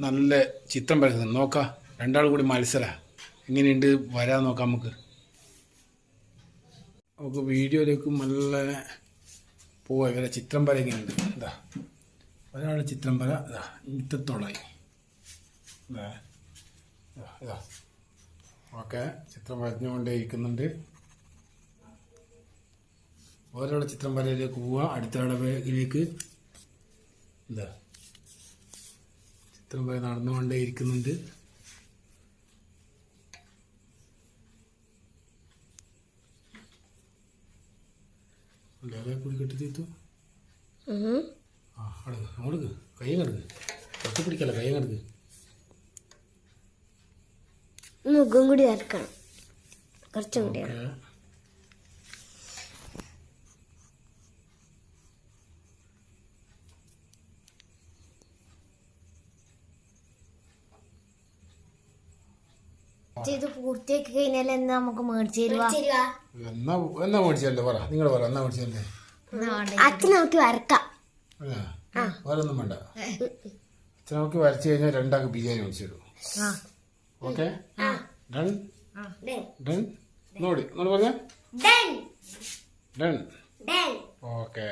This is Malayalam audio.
നല്ല ചിത്രം വരയ്ക്കുന്നത്. നോക്കാം, രണ്ടാൾ കൂടി മത്സര എങ്ങനെയുണ്ട് വരാൻ നോക്കാം. നമുക്ക് വീഡിയോയിലേക്ക് നല്ല പോവാ. ഇവരെ ചിത്രം വര എങ്ങനെയുണ്ട്. ഇതാ ഒരാൾ ചിത്രം വര ഇതാ ഇത്തത്തോളായി. ഇതാ ഓക്കെ, ചിത്രം വരഞ്ഞുകൊണ്ടേ ഇരിക്കുന്നുണ്ട്. ഓരോടെ ചിത്രം വരയിലേക്ക് പോവുക. അടുത്ത ഇടവേലേക്ക് എന്താ ചിത്രം വര നടന്നുകൊണ്ടേ ഇരിക്കുന്നുണ്ട്. കൂടി കെട്ടി തീർത്തു. അങ്ങോട്ട് കൈ കടക്ക്, തൊട്ട് പിടിക്കല്ല, കൈ കടക്ക്. മുഖം കൂടി വരക്കണം, കുറച്ചും കൂടി. ഇത് പൂർത്തിയാക്കി കഴിഞ്ഞാൽ എന്നാ നമുക്ക് മേടിച്ചു തരുവാ? എന്നാ മേടിച്ചല്ലേ പറ, നിങ്ങൾ പറ, എന്നാ മേടിച്ചല്ലേ? അച്ഛൻ നമുക്ക് വരക്കാം. വേറെ ഒന്നും വേണ്ട. അച്ഛൻ നമുക്ക് വരച്ചു കഴിഞ്ഞാൽ രണ്ടാൾക്ക് ബിരിയാണി മേടിച്ചു തരും. Okay, done done. നോടി പറഞ്ഞ ഡൺ. ഓക്കെ.